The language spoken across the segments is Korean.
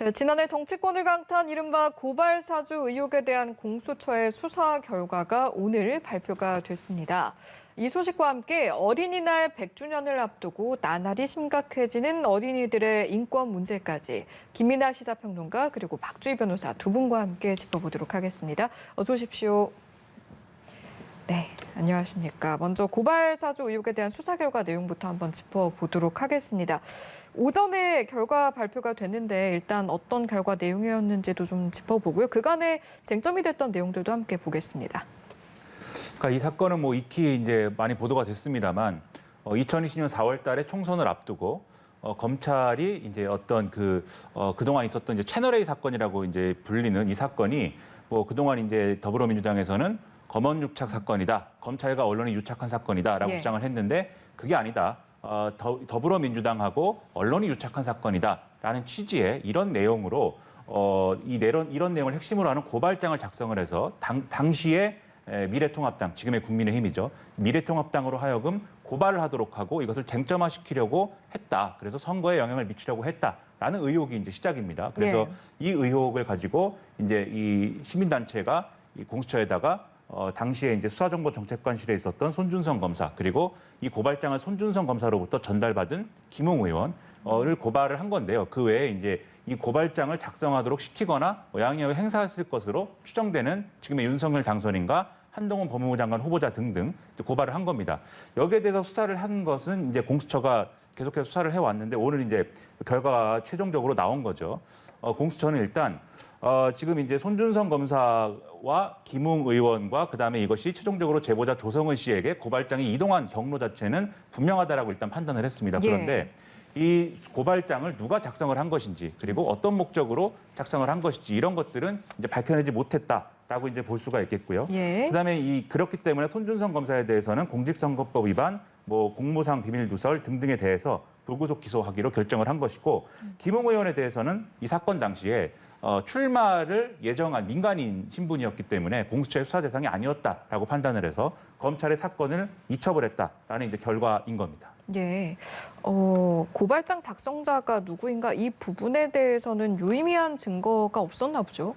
네, 지난해 정치권을 강타한 이른바 고발 사주 의혹에 대한 공수처의 수사 결과가 오늘 발표가 됐습니다. 이 소식과 함께 어린이날 100주년을 앞두고 나날이 심각해지는 어린이들의 인권 문제까지 김민아 시사평론가 그리고 박주희 변호사 두 분과 함께 짚어보도록 하겠습니다. 어서 오십시오. 네, 안녕하십니까. 먼저 고발 사주 의혹에 대한 수사 결과 내용부터 한번 짚어보도록 하겠습니다. 오전에 결과 발표가 됐는데 일단 어떤 결과 내용이었는지도 좀 짚어보고요. 그간에 쟁점이 됐던 내용들도 함께 보겠습니다. 그러니까 이 사건은 뭐 익히 이제 많이 보도가 됐습니다만 2020년 4월 달에 총선을 앞두고 검찰이 이제 어떤 그동안 있었던 이제 채널 A 사건이라고 이제 불리는 이 사건이 뭐 그동안 이제 더불어민주당에서는 검언 유착 사건이다. 검찰과 언론이 유착한 사건이다라고 주장을 했는데 그게 아니다. 더불어민주당하고 언론이 유착한 사건이다라는 취지의 이런 내용으로 이런 내용을 핵심으로 하는 고발장을 작성을 해서 당시에 미래통합당, 지금의 국민의힘이죠. 미래통합당으로 하여금 고발을 하도록 하고 이것을 쟁점화시키려고 했다. 그래서 선거에 영향을 미치려고 했다라는 의혹이 이제 시작입니다. 그래서 이 의혹을 가지고 이제 이 시민단체가 이 공수처에다가 당시에 이제 수사정보정책관실에 있었던 손준성 검사 그리고 이 고발장을 손준성 검사로부터 전달받은 김웅 의원을 고발을 한 건데요. 그 외에 이제 이 고발장을 작성하도록 시키거나 영향력을 행사했을 것으로 추정되는 지금의 윤석열 당선인과 한동훈 법무부 장관 후보자 등등 고발을 한 겁니다. 여기에 대해서 수사를 한 것은 이제 공수처가 계속해서 수사를 해왔는데 오늘 이제 결과가 최종적으로 나온 거죠. 공수처는 일단 지금 이제 손준성 검사와 김웅 의원과 그다음에 이것이 최종적으로 제보자 조성은 씨에게 고발장이 이동한 경로 자체는 분명하다라고 일단 판단을 했습니다. 그런데 이 고발장을 누가 작성을 한 것인지 그리고 어떤 목적으로 작성을 한 것인지 이런 것들은 이제 밝혀내지 못했다라고 이제 볼 수가 있겠고요. 그다음에 그렇기 때문에 손준성 검사에 대해서는 공직선거법 위반, 뭐 공무상 비밀 누설 등등에 대해서 불구속 기소하기로 결정을 한 것이고 김웅 의원에 대해서는 이 사건 당시에 출마를 예정한 민간인 신분이었기 때문에 공수처의 수사 대상이 아니었다라고 판단을 해서 검찰의 사건을 이첩을 했다라는 이제 결과인 겁니다. 예, 고발장 작성자가 누구인가 이 부분에 대해서는 유의미한 증거가 없었나 보죠.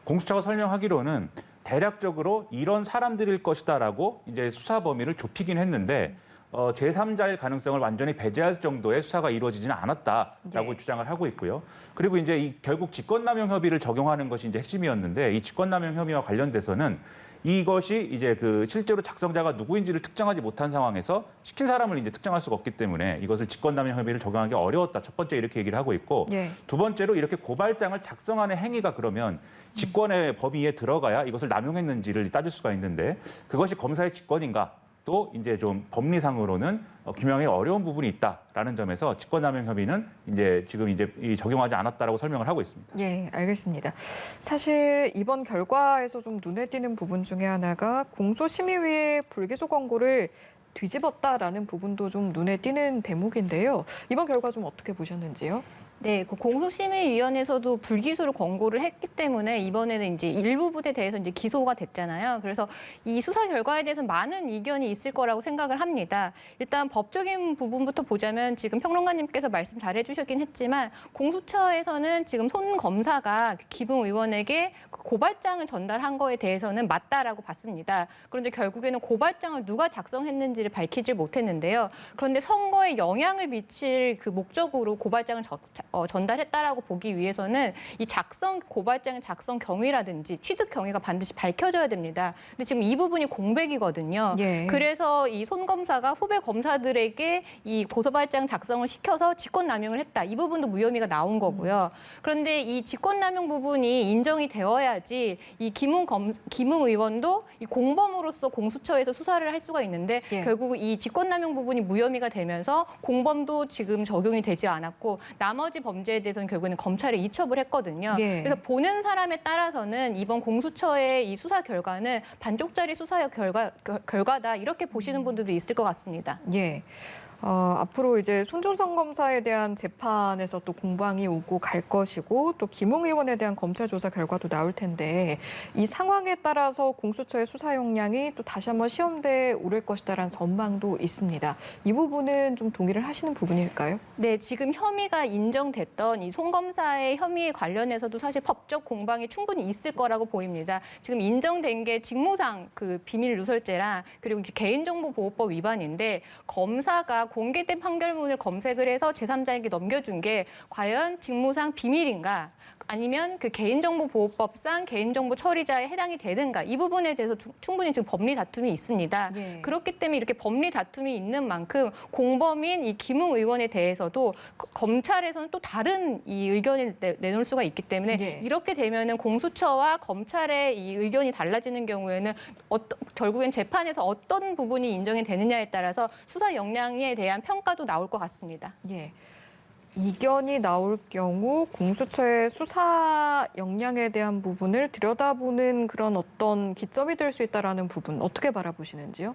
공수처가 설명하기로는 대략적으로 이런 사람들일 것이다라고 이제 수사 범위를 좁히긴 했는데 제3자일 가능성을 완전히 배제할 정도의 수사가 이루어지지는 않았다라고 주장을 하고 있고요. 그리고 이제 결국 직권남용 협의를 적용하는 것이 이제 핵심이었는데 이 직권남용 혐의와 관련돼서는 이것이 이제 실제로 작성자가 누구인지를 특정하지 못한 상황에서 시킨 사람을 이제 특정할 수가 없기 때문에 이것을 직권남용 협의를 적용하기 어려웠다. 첫 번째 이렇게 얘기를 하고 있고 두 번째로 이렇게 고발장을 작성하는 행위가 그러면 직권의 범위에 들어가야 이것을 남용했는지를 따질 수가 있는데 그것이 검사의 직권인가? 또 이제 좀 법리상으로는 규명이 어려운 부분이 있다라는 점에서 직권남용 협의는 이제 지금 이제 적용하지 않았다라고 설명을 하고 있습니다. 예, 알겠습니다. 사실 이번 결과에서 좀 눈에 띄는 부분 중에 하나가 공소심의위의 불기소 권고를 뒤집었다라는 부분도 좀 눈에 띄는 대목인데요. 이번 결과 좀 어떻게 보셨는지요? 네, 그 공소심의위원회에서도 불기소를 권고를 했기 때문에 이번에는 이제 일부분에 대해서 이제 기소가 됐잖아요. 그래서 이 수사 결과에 대해서 많은 이견이 있을 거라고 생각을 합니다. 일단 법적인 부분부터 보자면 지금 평론가님께서 말씀 잘 해주셨긴 했지만 공수처에서는 지금 손 검사가 김웅 의원에게 고발장을 전달한 거에 대해서는 맞다라고 봤습니다. 그런데 결국에는 고발장을 누가 작성했는지를 밝히질 못했는데요. 그런데 선거에 영향을 미칠 그 목적으로 고발장을 전달했다라고 보기 위해서는 이 고발장의 작성 경위라든지 취득 경위가 반드시 밝혀져야 됩니다. 근데 지금 이 부분이 공백이거든요. 그래서 이 손 검사가 후배 검사들에게 이 고소발장 작성을 시켜서 직권남용을 했다. 이 부분도 무혐의가 나온 거고요. 그런데 이 직권남용 부분이 인정이 되어야지 이 김웅 의원도 이 공범으로서 공수처에서 수사를 할 수가 있는데 결국 이 직권남용 부분이 무혐의가 되면서 공범도 지금 적용이 되지 않았고 나머지 범죄에 대해서는 결국에는 검찰에 이첩을 했거든요. 그래서 보는 사람에 따라서는 이번 공수처의 이 수사 결과는 반쪽짜리 수사 결과다 이렇게 보시는 분들도 있을 것 같습니다. 예. 앞으로 이제 손준성 검사에 대한 재판에서 또 공방이 오고 갈 것이고 또 김웅 의원에 대한 검찰 조사 결과도 나올 텐데 이 상황에 따라서 공수처의 수사 역량이 또 다시 한번 시험대에 오를 것이다라는 전망도 있습니다. 이 부분은 좀 동의를 하시는 부분일까요? 네, 지금 혐의가 인정됐던 이 송 검사의 혐의에 관련해서도 사실 법적 공방이 충분히 있을 거라고 보입니다. 지금 인정된 게 직무상 그 비밀 누설죄랑 그리고 개인정보보호법 위반인데 검사가 공개된 판결문을 검색을 해서 제3자에게 넘겨준 게 과연 직무상 비밀인가? 아니면 그 개인정보보호법상 개인정보 처리자에 해당이 되는가? 이 부분에 대해서 충분히 지금 법리 다툼이 있습니다. 네. 그렇기 때문에 이렇게 법리 다툼이 있는 만큼 공범인 이 김웅 의원에 대해서도 검찰에서는 또 다른 이 의견을 내놓을 수가 있기 때문에 네. 이렇게 되면은 공수처와 검찰의 이 의견이 달라지는 경우에는 결국엔 재판에서 어떤 부분이 인정이 되느냐에 따라서 수사 역량에 대한 평가도 나올 것 같습니다. 예. 이견이 나올 경우 공수처의 수사 역량에 대한 부분을 들여다보는 그런 어떤 기점이 될 수 있다라는 부분 어떻게 바라보시는지요?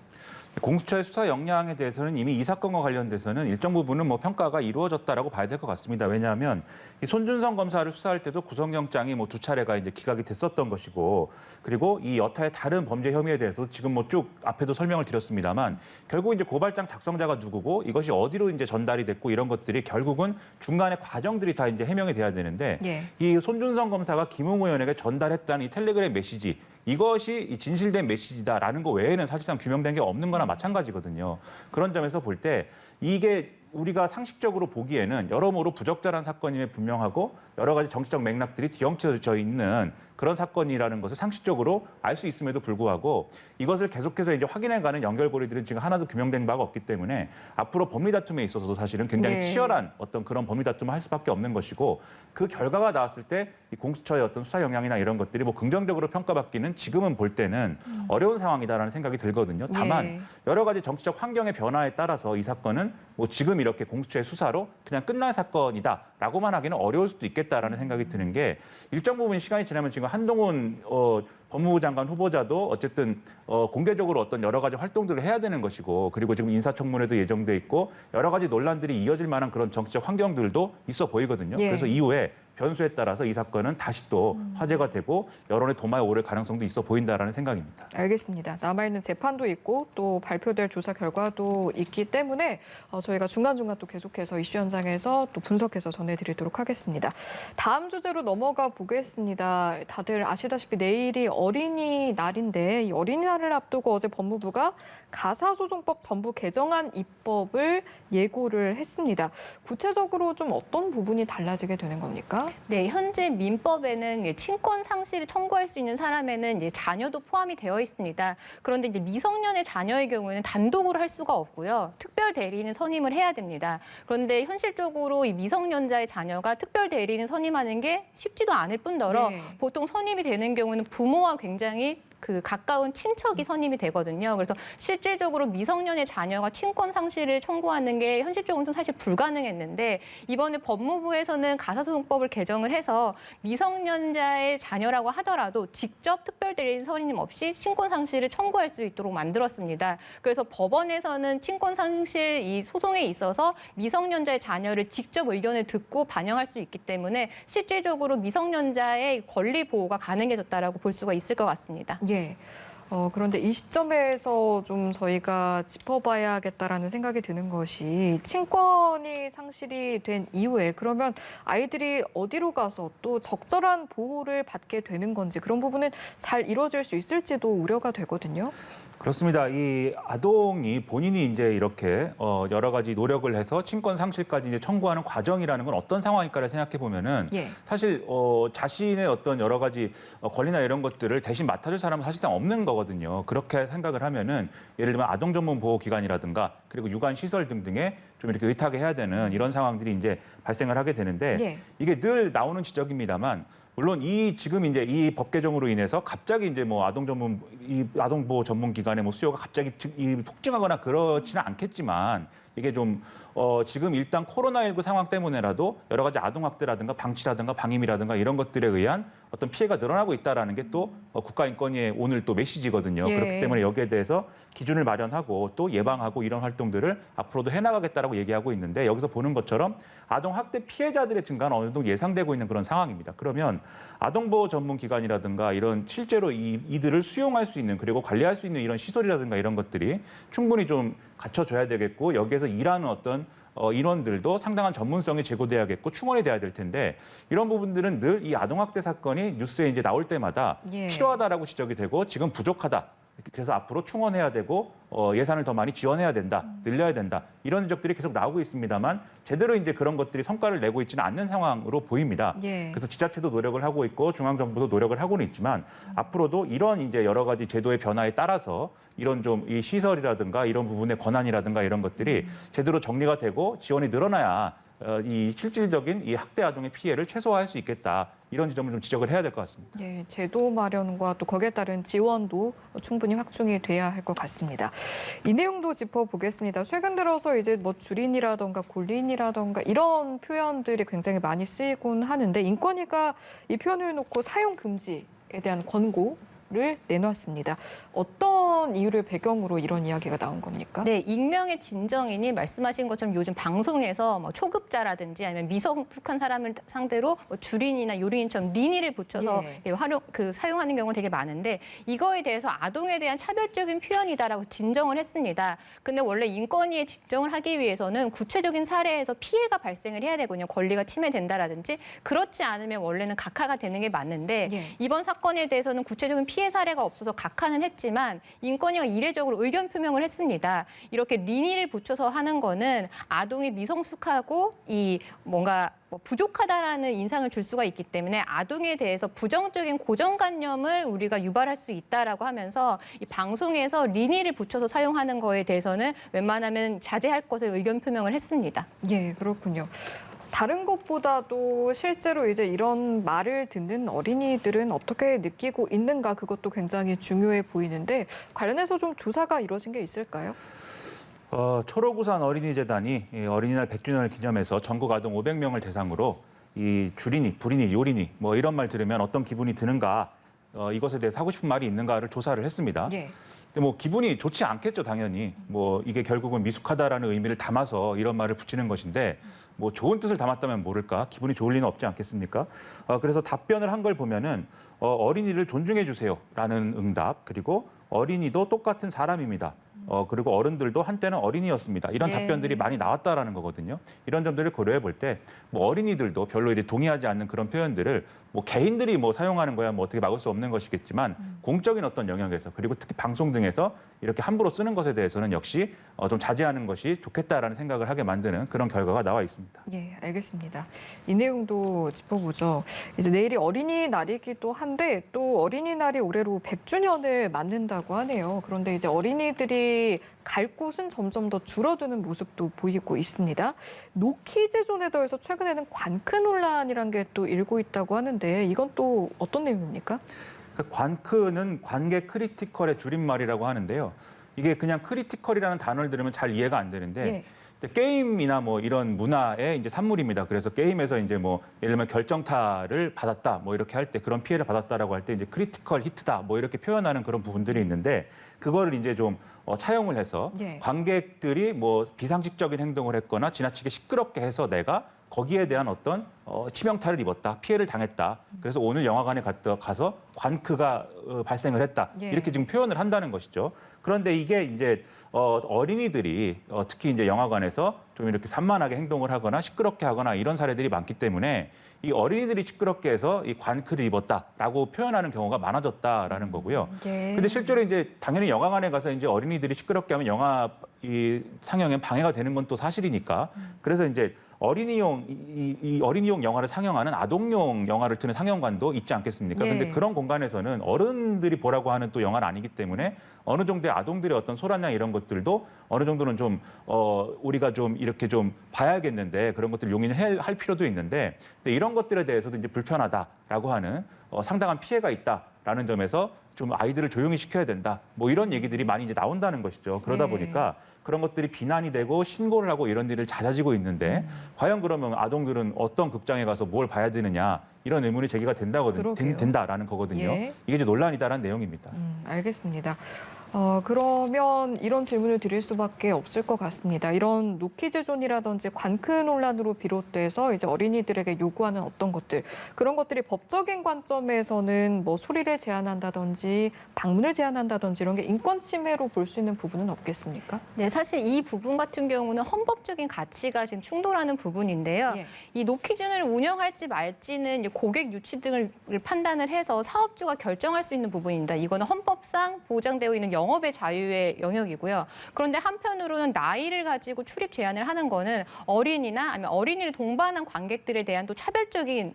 공수처의 수사 역량에 대해서는 이미 이 사건과 관련돼서는 일정 부분은 뭐 평가가 이루어졌다라고 봐야 될 것 같습니다. 왜냐하면 이 손준성 검사를 수사할 때도 구속영장이 뭐 2차례가 이제 기각이 됐었던 것이고, 그리고 이 여타의 다른 범죄 혐의에 대해서 지금 뭐 쭉 앞에도 설명을 드렸습니다만 결국 이제 고발장 작성자가 누구고 이것이 어디로 이제 전달이 됐고 이런 것들이 결국은 중간에 과정들이 다 이제 해명이 돼야 되는데 예. 이 손준성 검사가 김웅 의원에게 전달했다는 이 텔레그램 메시지, 이것이 이 진실된 메시지다라는 거 외에는 사실상 규명된 게 없는 거나 마찬가지거든요. 그런 점에서 볼 때 이게 우리가 상식적으로 보기에는 여러모로 부적절한 사건임에 분명하고 여러 가지 정치적 맥락들이 뒤엉켜져 있는 그런 사건이라는 것을 상식적으로 알 수 있음에도 불구하고 이것을 계속해서 이제 확인해가는 연결고리들은 지금 하나도 규명된 바가 없기 때문에 앞으로 법리 다툼에 있어서도 사실은 굉장히 네. 치열한 어떤 그런 법리 다툼을 할 수밖에 없는 것이고, 그 결과가 나왔을 때 이 공수처의 어떤 수사 역량이나 이런 것들이 뭐 긍정적으로 평가받기는 지금은 볼 때는 어려운 상황이다라는 생각이 들거든요. 다만 예. 여러 가지 정치적 환경의 변화에 따라서 이 사건은 뭐 지금 이렇게 공수처의 수사로 그냥 끝날 사건이다라고만 하기는 어려울 수도 있겠다라는 생각이 드는 게, 일정 부분 시간이 지나면 지금 한동훈 법무부 장관 후보자도 어쨌든 공개적으로 어떤 여러 가지 활동들을 해야 되는 것이고, 그리고 지금 인사청문회도 예정돼 있고 여러 가지 논란들이 이어질 만한 그런 정치적 환경들도 있어 보이거든요. 예. 그래서 이후에 변수에 따라서 이 사건은 다시 또 화제가 되고 여론의 도마에 오를 가능성도 있어 보인다라는 생각입니다. 알겠습니다. 남아있는 재판도 있고 또 발표될 조사 결과도 있기 때문에 저희가 중간중간 또 계속해서 이슈 현장에서 또 분석해서 전해드리도록 하겠습니다. 다음 주제로 넘어가 보겠습니다. 다들 아시다시피 내일이 어린이날인데 이 어린이날을 앞두고 어제 법무부가 가사소송법 전부 개정안 입법을 예고를 했습니다. 구체적으로 좀 어떤 부분이 달라지게 되는 겁니까? 네, 현재 민법에는 친권 상실을 청구할 수 있는 사람에는 이제 자녀도 포함이 되어 있습니다. 그런데 이제 미성년의 자녀의 경우에는 단독으로 할 수가 없고요. 특별 대리인은 선임을 해야 됩니다. 그런데 현실적으로 이 미성년자의 자녀가 특별 대리인을 선임하는 게 쉽지도 않을 뿐더러 네. 보통 선임이 되는 경우는 부모와 굉장히 그 가까운 친척이 선임이 되거든요. 그래서 실질적으로 미성년의 자녀가 친권 상실을 청구하는 게 현실적으로는 사실 불가능했는데, 이번에 법무부에서는 가사소송법을 개정을 해서 미성년자의 자녀라고 하더라도 직접 특별대리인 선임 없이 친권 상실을 청구할 수 있도록 만들었습니다. 그래서 법원에서는 친권 상실 이 소송에 있어서 미성년자의 자녀를 직접 의견을 듣고 반영할 수 있기 때문에 실질적으로 미성년자의 권리 보호가 가능해졌다라고 볼 수가 있을 것 같습니다. 예. 그런데 이 시점에서 좀 저희가 짚어봐야겠다라는 생각이 드는 것이, 친권이 상실이 된 이후에 그러면 아이들이 어디로 가서 또 적절한 보호를 받게 되는 건지, 그런 부분은 잘 이루어질 수 있을지도 우려가 되거든요. 그렇습니다. 이 아동이 본인이 이제 이렇게 여러 가지 노력을 해서 친권 상실까지 이제 청구하는 과정이라는 건 어떤 상황일까를 생각해 보면은 예. 사실 자신의 어떤 여러 가지 권리나 이런 것들을 대신 맡아줄 사람은 사실상 없는 거거든요. 그렇게 생각을 하면은 예를 들면 아동 전문 보호 기관이라든가 그리고 유관 시설 등등에 좀 이렇게 의탁을 해야 되는 이런 상황들이 이제 발생을 하게 되는데, 예. 이게 늘 나오는 지적입니다만, 물론 지금 이제 이 법 개정으로 인해서 갑자기 이제 뭐 아동 보호 전문 기관의 뭐 수요가 갑자기 폭증하거나 그렇지는 않겠지만, 이게 좀 지금 일단 코로나19 상황 때문에라도 여러 가지 아동 학대라든가 방치라든가 방임이라든가 이런 것들에 의한 어떤 피해가 늘어나고 있다라는 게 또 국가인권위의 오늘 또 메시지거든요. 예. 그렇기 때문에 여기에 대해서 기준을 마련하고 또 예방하고 이런 활동들을 앞으로도 해나가겠다라고 얘기하고 있는데 여기서 보는 것처럼 아동 학대 피해자들의 증가는 어느 정도 예상되고 있는 그런 상황입니다. 그러면 아동보호 전문기관이라든가 이런 실제로 이들을 수용할 수 있는 그리고 관리할 수 있는 이런 시설이라든가 이런 것들이 충분히 좀 갖춰져야 되겠고 여기에서 일하는 어떤 인원들도 상당한 전문성이 제고돼야겠고 충원이 돼야 될 텐데 이런 부분들은 늘 이 아동학대 사건이 뉴스에 이제 나올 때마다 예. 필요하다라고 지적이 되고 지금 부족하다. 그래서 앞으로 충원해야 되고 예산을 더 많이 지원해야 된다, 늘려야 된다 이런 지적들이 계속 나오고 있습니다만 제대로 이제 그런 것들이 성과를 내고 있지는 않는 상황으로 보입니다. 예. 그래서 지자체도 노력을 하고 있고 중앙 정부도 노력을 하고는 있지만 앞으로도 이런 이제 여러 가지 제도의 변화에 따라서 이런 좀 이 시설이라든가 이런 부분의 권한이라든가 이런 것들이 제대로 정리가 되고 지원이 늘어나야 이 실질적인 이 학대 아동의 피해를 최소화할 수 있겠다. 이런 지점을 좀 지적을 해야 될 것 같습니다. 예, 제도 마련과 또 거기에 따른 지원도 충분히 확충이 돼야 할 것 같습니다. 이 내용도 짚어보겠습니다. 최근 들어서 이제 뭐 주린이라던가 골린이라던가 이런 표현들이 굉장히 많이 쓰이곤 하는데 인권위가 이 표현을 놓고 사용 금지에 대한 권고를 내놨습니다. 어떤 이유를 배경으로 이런 이야기가 나온 겁니까? 네, 익명의 진정인이 말씀하신 것처럼 요즘 방송에서 뭐 초급자라든지 아니면 미성숙한 사람을 상대로 뭐 주린이나 요린처럼 린이를 붙여서 사용하는 경우가 되게 많은데 이거에 대해서 아동에 대한 차별적인 표현이다라고 진정을 했습니다. 근데 원래 인권위에 진정을 하기 위해서는 구체적인 사례에서 피해가 발생을 해야 되거든요. 권리가 침해된다라든지 그렇지 않으면 원래는 각하가 되는 게 맞는데 예. 이번 사건에 대해서는 구체적인 피해 사례가 없어서 각하는 했지만 인권위가 이례적으로 의견 표명을 했습니다. 이렇게 린이를 붙여서 하는 거는 아동이 미성숙하고 이 뭔가 부족하다라는 인상을 줄 수가 있기 때문에 아동에 대해서 부정적인 고정관념을 우리가 유발할 수 있다라고 하면서 이 방송에서 린이를 붙여서 사용하는 거에 대해서는 웬만하면 자제할 것을 의견 표명을 했습니다. 예, 그렇군요. 다른 것보다도 실제로 이제 이런 말을 듣는 어린이들은 어떻게 느끼고 있는가 그것도 굉장히 중요해 보이는데 관련해서 좀 조사가 이루어진 게 있을까요? 초록우산 어린이재단이 이 어린이날 100주년을 기념해서 전국 아동 500명을 대상으로 이 주린이, 불인이, 요린이 뭐 이런 말 들으면 어떤 기분이 드는가 이것에 대해서 하고 싶은 말이 있는가를 조사를 했습니다. 예. 근데 뭐 기분이 좋지 않겠죠, 당연히. 뭐 이게 결국은 미숙하다라는 의미를 담아서 이런 말을 붙이는 것인데 뭐 좋은 뜻을 담았다면 모를까? 기분이 좋을 리는 없지 않겠습니까? 그래서 답변을 한 걸 보면은 어린이를 존중해 주세요라는 응답 그리고 어린이도 똑같은 사람입니다. 그리고 어른들도 한때는 어린이였습니다. 이런 예. 답변들이 많이 나왔다라는 거거든요. 이런 점들을 고려해 볼 때 뭐 어린이들도 별로 이제 동의하지 않는 그런 표현들을 뭐 개인들이 뭐 사용하는 거야 뭐 어떻게 막을 수 없는 것이겠지만 공적인 어떤 영역에서 그리고 특히 방송 등에서 이렇게 함부로 쓰는 것에 대해서는 역시 좀 자제하는 것이 좋겠다라는 생각을 하게 만드는 그런 결과가 나와 있습니다. 예, 알겠습니다. 이 내용도 짚어보죠. 이제 내일이 어린이날이기도 한데 또 어린이날이 올해로 100주년을 맞는다고 하네요. 그런데 이제 어린이들이 갈 곳은 점점 더 줄어드는 모습도 보이고 있습니다. 노키즈존에 더해서 최근에는 관크 논란이란 게 또 일고 있다고 하는데 이건 또 어떤 내용입니까? 관크는 관계 크리티컬의 줄임말이라고 하는데요. 이게 그냥 크리티컬이라는 단어를 들으면 잘 이해가 안 되는데 예. 게임이나 뭐 이런 문화의 이제 산물입니다. 그래서 게임에서 이제 뭐 예를 들면 결정타를 받았다 뭐 이렇게 할 때 그런 피해를 받았다라고 할 때 이제 크리티컬 히트다 뭐 이렇게 표현하는 그런 부분들이 있는데 그거를 이제 좀 차용을 해서 예. 관객들이 뭐 비상식적인 행동을 했거나 지나치게 시끄럽게 해서 내가 거기에 대한 어떤 치명타를 입었다, 피해를 당했다. 그래서 오늘 영화관에 가서 관크가 발생을 했다. 예. 이렇게 지금 표현을 한다는 것이죠. 그런데 이게 이제 어린이들이 특히 이제 영화관에서 좀 이렇게 산만하게 행동을 하거나 시끄럽게 하거나 이런 사례들이 많기 때문에 이 어린이들이 시끄럽게 해서 이 관크를 입었다라고 표현하는 경우가 많아졌다라는 거고요. 예. 근데 실제로 이제 당연히 영화관에 가서 이제 어린이들이 시끄럽게 하면 영화 이 상영에 방해가 되는 건 또 사실이니까. 그래서 이제 어린이용 이 어린이용 영화를 상영하는 아동용 영화를 트는 상영관도 있지 않겠습니까? 예. 근데 그런 공간에서는 어른들이 보라고 하는 또 영화는 아니기 때문에 어느 정도의 아동들의 어떤 소란양 이런 것들도 어느 정도는 좀 우리가 좀 이렇게 좀 봐야겠는데 그런 것들 용인을 할 필요도 있는데 근데 이런 것들에 대해서도 이제 불편하다라고 하는 상당한 피해가 있다라는 점에서 좀 아이들을 조용히 시켜야 된다. 뭐 이런 얘기들이 많이 이제 나온다는 것이죠. 그러다 네. 보니까 그런 것들이 비난이 되고 신고를 하고 이런 일을 잦아지고 있는데 과연 그러면 아동들은 어떤 극장에 가서 뭘 봐야 되느냐 이런 의문이 제기가 그러게요. 된다라는 거거든요. 예. 이게 이제 논란이다라는 내용입니다. 알겠습니다. 그러면 이런 질문을 드릴 수밖에 없을 것 같습니다. 이런 노키즈존이라든지 관크 논란으로 비롯돼서 이제 어린이들에게 요구하는 어떤 것들, 그런 것들이 법적인 관점에서는 뭐 소리를 제한한다든지 방문을 제한한다든지 이런 게 인권 침해로 볼 수 있는 부분은 없겠습니까? 네, 사실 이 부분 같은 경우는 헌법적인 가치가 지금 충돌하는 부분인데요. 예. 이 노키즌을 운영할지 말지는 이제 고객 유치 등을 판단을 해서 사업주가 결정할 수 있는 부분입니다. 이거는 헌법상 보장되어 있는 영업의 자유의 영역이고요. 그런데 한편으로는 나이를 가지고 출입 제한을 하는 거는 어린이나 아니면 어린이를 동반한 관객들에 대한 또 차별적인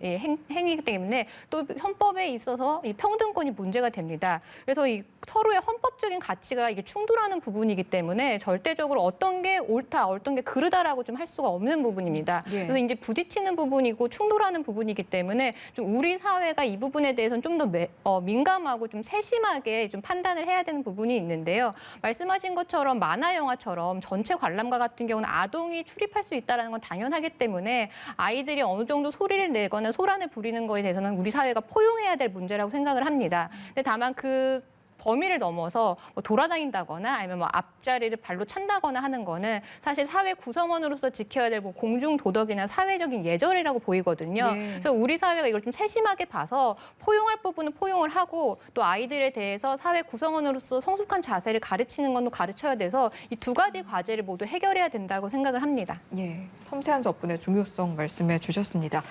행위이기 때문에 또 헌법에 있어서 이 평등권이 문제가 됩니다. 그래서 이 서로의 헌법적인 가치가 이게 충돌하는 부분이기 때문에 절대적으로 어떤 게 옳다, 어떤 게 그르다라고 좀 할 수가 없는 부분입니다. 예. 그래서 이제 부딪히는 부분이고 충돌하는 부분이기 때문에 좀 우리 사회가 이 부분에 대해서는 좀 더 민감하고 좀 세심하게 좀 판단을 해야 되는 부분이 있는데요. 말씀하신 것처럼 만화 영화처럼 전체 관람가 같은 경우는 아동이 출입할 수 있다는 건 당연하기 때문에 아이들이 어느 정도 소리를 내거나 소란을 부리는 거에 대해서는 우리 사회가 포용해야 될 문제라고 생각을 합니다. 근데 다만 그 범위를 넘어서 뭐 돌아다닌다거나 아니면 뭐 앞자리를 발로 찬다거나 하는 거는 사실 사회 구성원으로서 지켜야 될 뭐 공중 도덕이나 사회적인 예절이라고 보이거든요. 예. 그래서 우리 사회가 이걸 좀 세심하게 봐서 포용할 부분은 포용을 하고 또 아이들에 대해서 사회 구성원으로서 성숙한 자세를 가르치는 건 또 가르쳐야 돼서 이 두 가지 과제를 모두 해결해야 된다고 생각을 합니다. 예, 섬세한 접근의 중요성 말씀해 주셨습니다.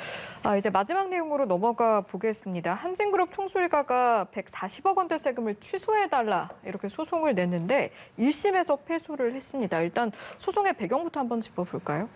이제 마지막 내용으로 넘어가 보겠습니다. 한진그룹 총수일가가 140억 원대 세금을 취소해달라 이렇게 소송을 냈는데 1심에서 패소를 했습니다. 일단 소송의 배경부터 한번 짚어볼까요?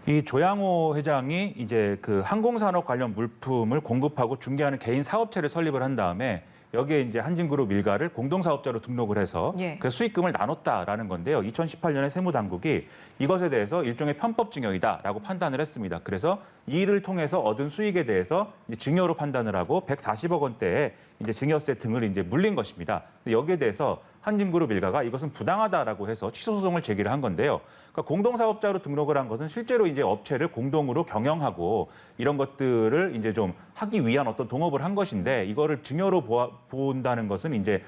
이 조양호 회장이 이제 그 항공산업 관련 물품을 공급하고 중개하는 개인 사업체를 설립을 한 다음에 여기에 이제 한진그룹 일가를 공동사업자로 등록을 해서 예. 그 수익금을 나눴다라는 건데요. 2018년에 세무당국이 이것에 대해서 일종의 편법증여이다라고 판단을 했습니다. 그래서 이 일을 통해서 얻은 수익에 대해서 이제 증여로 판단을 하고 140억 원대의 이제 증여세 등을 이제 물린 것입니다. 여기에 대해서 한진그룹 일가가 이것은 부당하다라고 해서 취소 소송을 제기를 한 건데요. 그러니까 공동사업자로 등록을 한 것은 실제로 이제 업체를 공동으로 경영하고 이런 것들을 이제 좀 하기 위한 어떤 동업을 한 것인데 이거를 증여로 본다는 것은 이제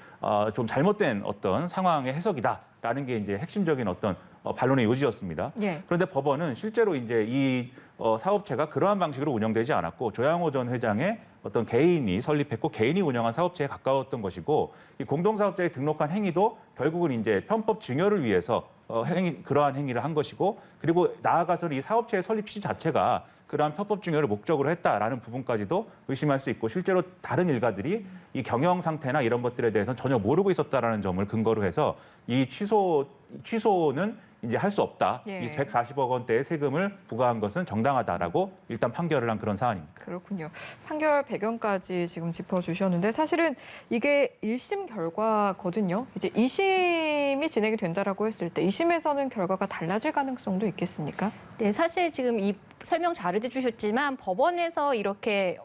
좀 잘못된 어떤 상황의 해석이다라는 게 이제 핵심적인 어떤 반론의 요지였습니다. 예. 그런데 법원은 실제로 이제 이 사업체가 그러한 방식으로 운영되지 않았고 조양호 전 회장의 어떤 개인이 설립했고 개인이 운영한 사업체에 가까웠던 것이고 이 공동사업자에 등록한 행위도 결국은 이제 편법 증여를 위해서 그러한 행위를 한 것이고 그리고 나아가서는 이 사업체의 설립 취지 자체가 그러한 편법 증여를 목적으로 했다라는 부분까지도 의심할 수 있고 실제로 다른 일가들이 이 경영 상태나 이런 것들에 대해서는 전혀 모르고 있었다라는 점을 근거로 해서 이 취소는 이제 할 수 없다. 예. 이 140억 원대의 세금을 부과한 것은 정당하다라고 일단 판결을 한 그런 사안입니다. 그렇군요. 판결 배경까지 지금 짚어주셨는데 사실은 이게 1심 결과거든요. 이제 2심이 진행이 된다라고 했을 때 2심에서는 결과가 달라질 가능성도 있겠습니까? 네, 사실 지금 이 설명 잘 해주셨지만 법원에서 이렇게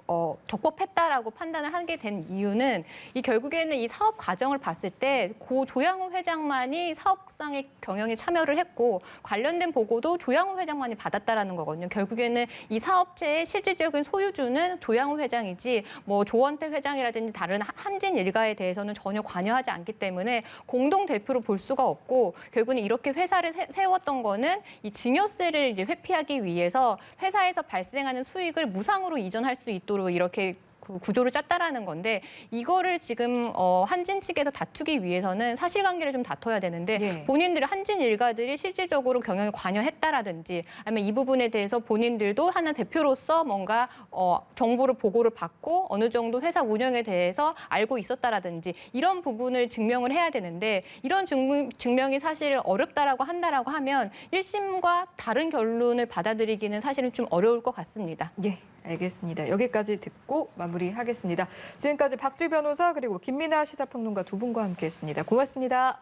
적법했다라고 판단을 하게 된 이유는 이 결국에는 이 사업 과정을 봤을 때 고 조양호 회장만이 사업상의 경영에 참여를 했고 관련된 보고도 조양호 회장만이 받았다라는 거거든요. 결국에는 이 사업체의 실질적인 소유주는 조양호 회장이지 뭐 조원태 회장이라든지 다른 한진 일가에 대해서는 전혀 관여하지 않기 때문에 공동 대표로 볼 수가 없고 결국은 이렇게 회사를 세웠던 거는 이 증여세를 이제 회피하기 위해서 회사에서 발생하는 수익을 무상으로 이전할 수 있도록 이렇게 구조를 짰다라는 건데 이거를 지금 한진 측에서 다투기 위해서는 사실관계를 좀 다퉈야 되는데 예. 본인들 한진 일가들이 실질적으로 경영에 관여했다라든지 아니면 이 부분에 대해서 본인들도 하나 대표로서 뭔가 정보를 보고를 받고 어느 정도 회사 운영에 대해서 알고 있었다라든지 이런 부분을 증명을 해야 되는데 이런 증명이 사실 어렵다라고 한다라고 하면 1심과 다른 결론을 받아들이기는 사실은 좀 어려울 것 같습니다. 예. 알겠습니다. 여기까지 듣고 마무리하겠습니다. 지금까지 박주희 변호사 그리고 김민아 시사평론가 두 분과 함께했습니다. 고맙습니다.